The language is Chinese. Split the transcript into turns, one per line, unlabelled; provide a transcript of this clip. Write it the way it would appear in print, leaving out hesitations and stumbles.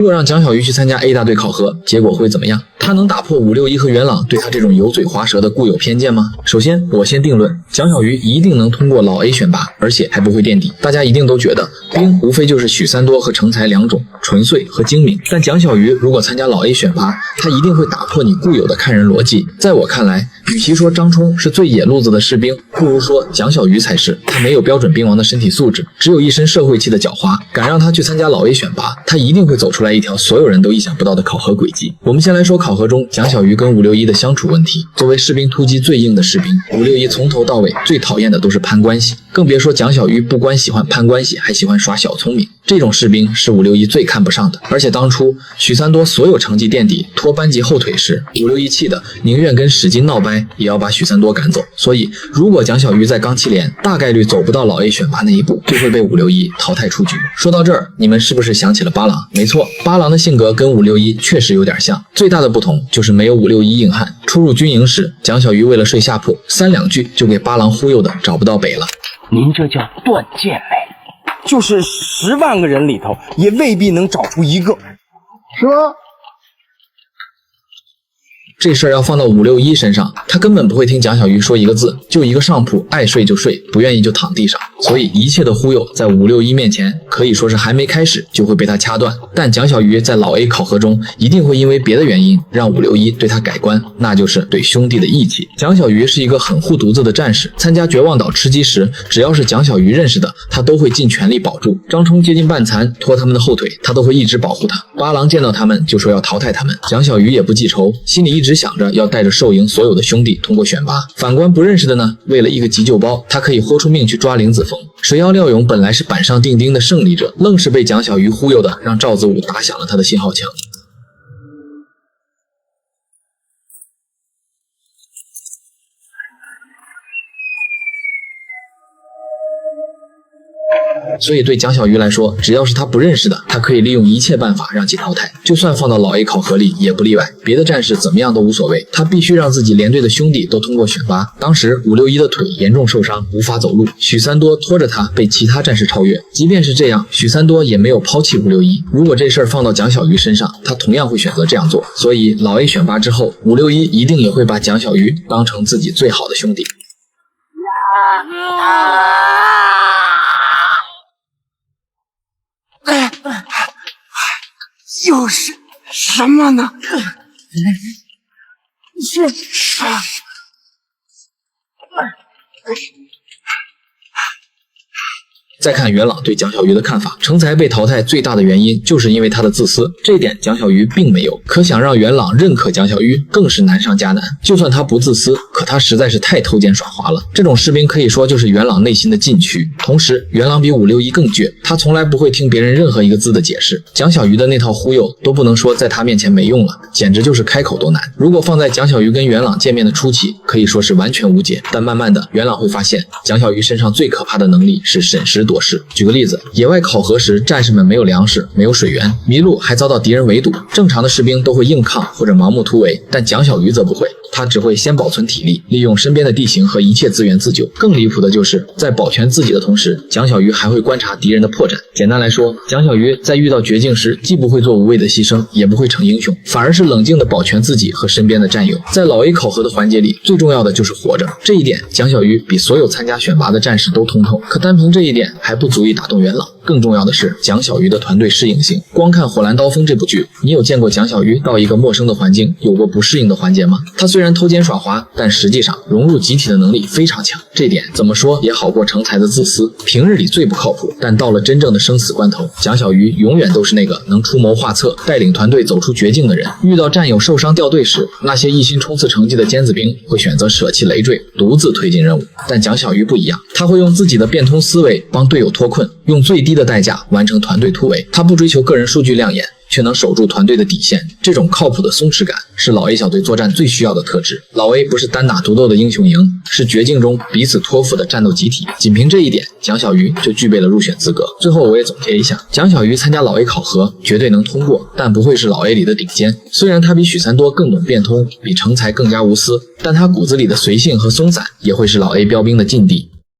如果让蒋小鱼去参加 A 大队考核，结果会怎么样？他能打破561和元朗对他这种油嘴滑舌的固有偏见吗？首先，我先定论，蒋小鱼一定能通过老 A 选拔，而且还不会垫底。大家一定都觉得兵无非就是许三多和成才两种，纯粹和精明。但蒋小鱼如果参加老 A 选拔，他一定会打破你固有的看人逻辑。在我看来，与其说张冲是最野路子的士兵，不如说蒋小鱼才是。他没有标准兵王的身体素质，只有一身社会气的狡猾。敢让他去参加老 A 选拔，他一定会走出来一条所有人都意想不到的考核轨迹。我们先来说考核中蒋小鱼跟561的相处问题。作为士兵突击最硬的士兵，561从头到尾最讨厌的都是攀关系，更别说蒋小鱼不光喜欢攀关系，还喜欢耍小聪明。这种士兵是561最看不上的。而且当初许三多所有成绩垫底拖班级后腿时，561气的宁愿跟史金闹掰，也要把许三多赶走。所以如果蒋小鱼在钢七连，大概率走不到老 A 选拔那一步，就会被561淘汰出局。说到这儿，你们是不是想起了八郎？没错，八郎的性格跟561确实有点像，最大的不同就是没有561硬汉。初入军营时，蒋小鱼为了睡下铺，3两句就给八郎忽悠的找不到北了。
您这叫断剑美，就是10万个人里头也未必能找出一个，
是吗？
这事儿要放到561身上，他根本不会听蒋小鱼说一个字，就一个上铺，爱睡就睡，不愿意就躺地上。所以一切的忽悠在561面前可以说是还没开始就会被他掐断。但蒋小鱼在老 A 考核中一定会因为别的原因让561对他改观，那就是对兄弟的义气。蒋小鱼是一个很护犊子的战士，参加绝望岛吃鸡时，只要是蒋小鱼认识的，他都会尽全力保住。张冲接近半残拖他们的后腿，他都会一直保护他。八郎见到他们就说要淘汰他们，蒋小鱼也不记仇，心里一直想着要带着寿营所有的兄弟通过选拔。反观不认识的呢，为了一个急救包，他可以豁出命去抓林子峰。谁要廖勇本来是板上钉钉的胜利者，愣是被蒋小鱼忽悠的，让赵子武打响了他的信号枪。所以对蒋小鱼来说，只要是他不认识的，他可以利用一切办法让其淘汰，就算放到老 A 考核里也不例外。别的战士怎么样都无所谓，他必须让自己连队的兄弟都通过选拔。当时561的腿严重受伤，无法走路，许三多拖着他被其他战士超越。即便是这样，许三多也没有抛弃561。如果这事儿放到蒋小鱼身上，他同样会选择这样做。所以老 A 选拔之后，561一定也会把蒋小鱼当成自己最好的兄弟。
又是什么呢？是啊。
再看元朗对蒋小鱼的看法，成才被淘汰最大的原因就是因为他的自私，这一点蒋小鱼并没有。可想让元朗认可蒋小鱼更是难上加难。就算他不自私，可他实在是太偷奸耍滑了。这种士兵可以说就是元朗内心的禁区。同时元朗比561更倔，他从来不会听别人任何一个字的解释。蒋小鱼的那套忽悠都不能说在他面前没用了，简直就是开口都难。如果放在蒋小鱼跟元朗见面的初期，可以说是完全无解，但慢慢的元朗会发现蒋小鱼身上最可怕的能力是审时度势。举个例子，野外考核时，战士们没有粮食，没有水源，迷路还遭到敌人围堵。正常的士兵都会硬抗或者盲目突围，但蒋小鱼则不会，他只会先保存体力，利用身边的地形和一切资源自救。更离谱的就是在保全自己的同时，蒋小鱼还会观察敌人的破绽。简单来说，蒋小鱼在遇到绝境时，既不会做无谓的牺牲，也不会逞英雄，反而是冷静地保全自己和身边的战友。在老 A 考核的环节里，最重要的就是活着，这一点蒋小鱼比所有参加选拔的战士都通透。可单凭这一点还不足以打动元朗，更重要的是蒋小鱼的团队适应性。光看《火蓝刀锋》这部剧，你有见过蒋小鱼到一个陌生的环境有过不适应的环节吗？他虽然偷奸耍滑，但实际上融入集体的能力非常强，这点怎么说也好过成才的自私。平日里最不靠谱，但到了真正的生死关头，蒋小鱼永远都是那个能出谋划策，带领团队走出绝境的人。遇到战友受伤掉队时，那些一心冲刺成绩的尖子兵会选择舍弃累赘，独自推进任务。但蒋小鱼不一样，他会用自己的变通思维帮队友脱困，用最低的代价完成团队突围。他不追求个人数据亮眼，却能守住团队的底线。这种靠谱的松弛感是老 A 小队作战最需要的特质。老 A 不是单打独斗的英雄营，是绝境中彼此托付的战斗集体。仅凭这一点，蒋小鱼就具备了入选资格。最后我也总结一下，蒋小鱼参加老 A 考核绝对能通过，但不会是老 A 里的顶尖。虽然他比许三多更懂变通，比成才更加无私，但他骨子里的随性和松散也会是老 A 标兵的禁地。